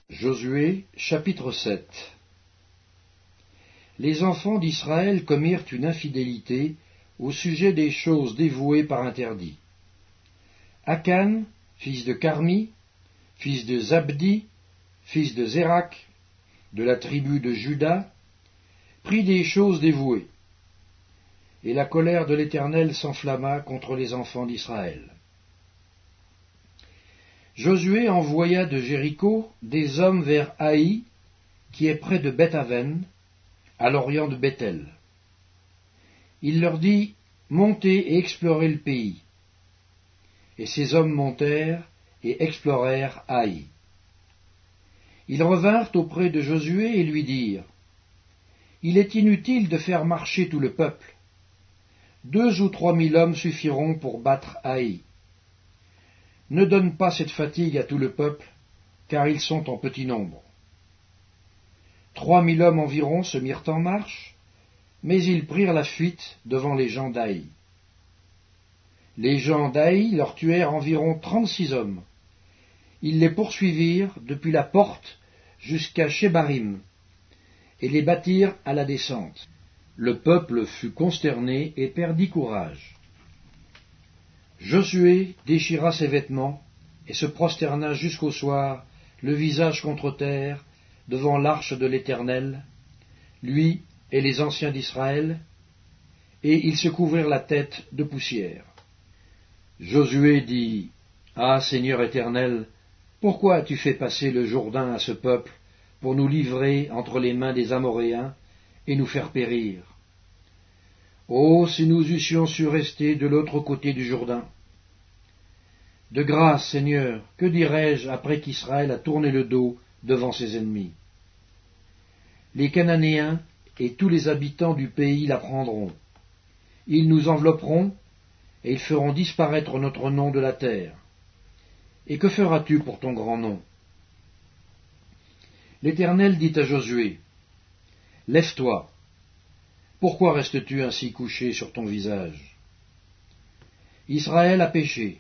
Josué, chapitre 7. Les enfants d'Israël commirent une infidélité au sujet des choses dévouées par interdit. Akan, fils de Carmi, fils de Zabdi, fils de Zérak, de la tribu de Juda, prit des choses dévouées. Et la colère de l'Éternel s'enflamma contre les enfants d'Israël. Josué envoya de Jéricho des hommes vers Haï, qui est près de Beth-Aven, à l'orient de Bethel. Il leur dit, « Montez et explorez le pays. » Et ces hommes montèrent et explorèrent Haï. Ils revinrent auprès de Josué et lui dirent, « Il est inutile de faire marcher tout le peuple. 2 ou 3 000 hommes suffiront pour battre Haï. Ne donne pas cette fatigue à tout le peuple, car ils sont en petit nombre. 3 000 hommes environ se mirent en marche, mais ils prirent la fuite devant les gens d'Haï. Les gens d'Haï leur tuèrent environ 36 hommes. Ils les poursuivirent depuis la porte jusqu'à Shebarim, et les battirent à la descente. Le peuple fut consterné et perdit courage. Josué déchira ses vêtements et se prosterna jusqu'au soir, le visage contre terre, devant l'arche de l'Éternel, lui et les anciens d'Israël, et ils se couvrirent la tête de poussière. Josué dit, « Ah, Seigneur Éternel, pourquoi as-tu fait passer le Jourdain à ce peuple pour nous livrer entre les mains des Amoréens et nous faire périr? Oh, si nous eussions su rester de l'autre côté du Jourdain! De grâce, Seigneur, que dirais-je après qu'Israël a tourné le dos devant ses ennemis? Les Cananéens et tous les habitants du pays l'apprendront. Ils nous envelopperont et ils feront disparaître notre nom de la terre. Et que feras-tu pour ton grand nom? » L'Éternel dit à Josué, « Lève-toi. Pourquoi restes-tu ainsi couché sur ton visage? Israël a péché.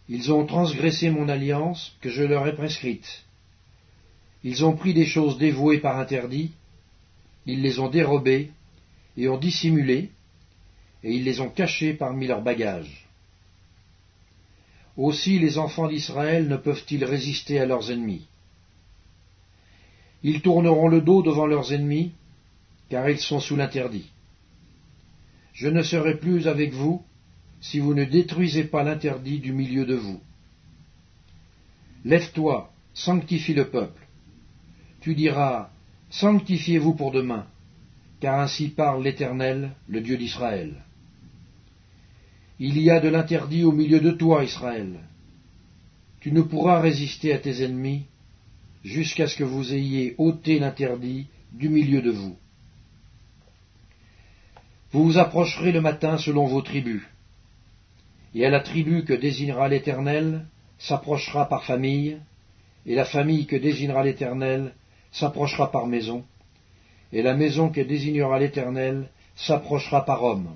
Ils ont transgressé mon alliance que je leur ai prescrite. Ils ont pris des choses dévouées par interdit, ils les ont dérobées et ont dissimulé, et ils les ont cachées parmi leurs bagages. Aussi les enfants d'Israël ne peuvent-ils résister à leurs ennemis. Ils tourneront le dos devant leurs ennemis, car ils sont sous l'interdit. Je ne serai plus avec vous si vous ne détruisez pas l'interdit du milieu de vous. Lève-toi, sanctifie le peuple. Tu diras, sanctifiez-vous pour demain, car ainsi parle l'Éternel, le Dieu d'Israël. Il y a de l'interdit au milieu de toi, Israël. Tu ne pourras résister à tes ennemis jusqu'à ce que vous ayez ôté l'interdit du milieu de vous. Vous vous approcherez le matin selon vos tribus, et à la tribu que désignera l'Éternel s'approchera par famille, et la famille que désignera l'Éternel s'approchera par maison, et la maison que désignera l'Éternel s'approchera par homme.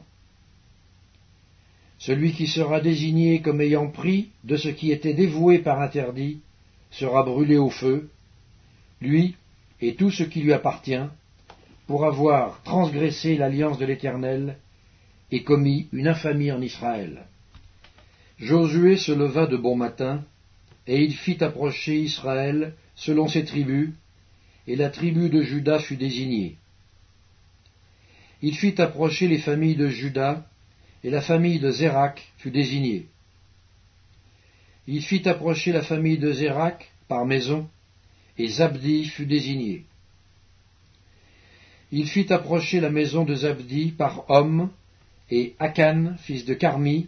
Celui qui sera désigné comme ayant pris de ce qui était dévoué par interdit sera brûlé au feu, lui et tout ce qui lui appartient, pour avoir transgressé l'alliance de l'Éternel et commis une infamie en Israël. » Josué se leva de bon matin, et il fit approcher Israël selon ses tribus, et la tribu de Juda fut désignée. Il fit approcher les familles de Juda, et la famille de Zérak fut désignée. Il fit approcher la famille de Zérak par maison, et Zabdi fut désigné. Il fit approcher la maison de Zabdi par homme, et Akan, fils de Carmi,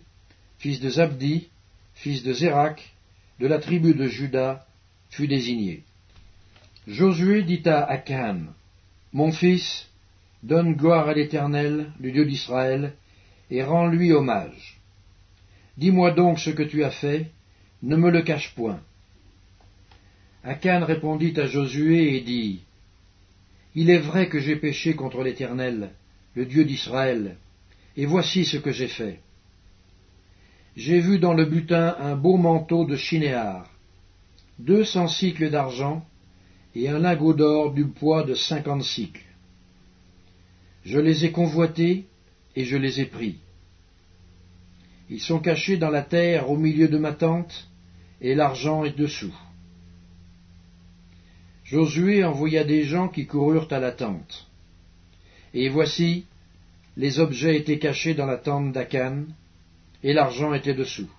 fils de Zabdi, fils de Zérak, de la tribu de Juda, fut désigné. Josué dit à Akan, « Mon fils, donne gloire à l'Éternel, le Dieu d'Israël, et rends-lui hommage. Dis-moi donc ce que tu as fait, ne me le cache point. » Akan répondit à Josué et dit, « Il est vrai que j'ai péché contre l'Éternel, le Dieu d'Israël, et voici ce que j'ai fait. J'ai vu dans le butin un beau manteau de chinéar. 200 cycles d'argent et un lingot d'or du poids de 50 cycles. Je les ai convoités et je les ai pris. Ils sont cachés dans la terre au milieu de ma tente, et l'argent est dessous. Josué envoya des gens qui coururent à la tente. Et voici, les objets étaient cachés dans la tente d'Akan, et l'argent était dessous.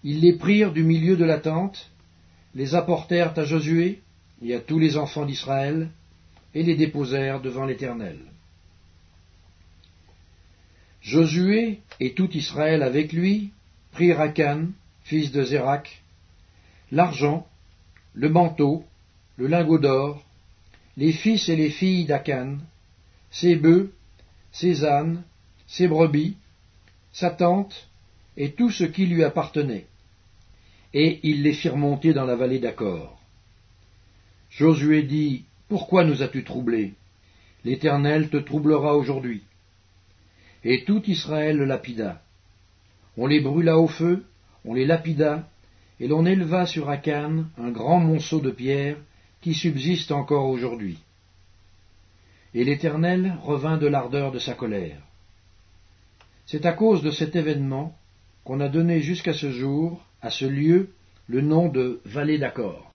Ils les prirent du milieu de la tente, les apportèrent à Josué et à tous les enfants d'Israël, et les déposèrent devant l'Éternel. Josué et tout Israël avec lui prirent Akan, fils de Zérak, l'argent, le manteau, le lingot d'or, les fils et les filles d'Akan, ses bœufs, ses ânes, ses brebis, sa tente et tout ce qui lui appartenait. Et ils les firent monter dans la vallée d'Acor. Josué dit, « Pourquoi nous as-tu troublés? L'Éternel te troublera aujourd'hui. » Et tout Israël le lapida. On les brûla au feu, on les lapida, et l'on éleva sur Akan un grand monceau de pierre qui subsiste encore aujourd'hui. Et l'Éternel revint de l'ardeur de sa colère. C'est à cause de cet événement qu'on a donné jusqu'à ce jour à ce lieu le nom de Vallée d'Acor.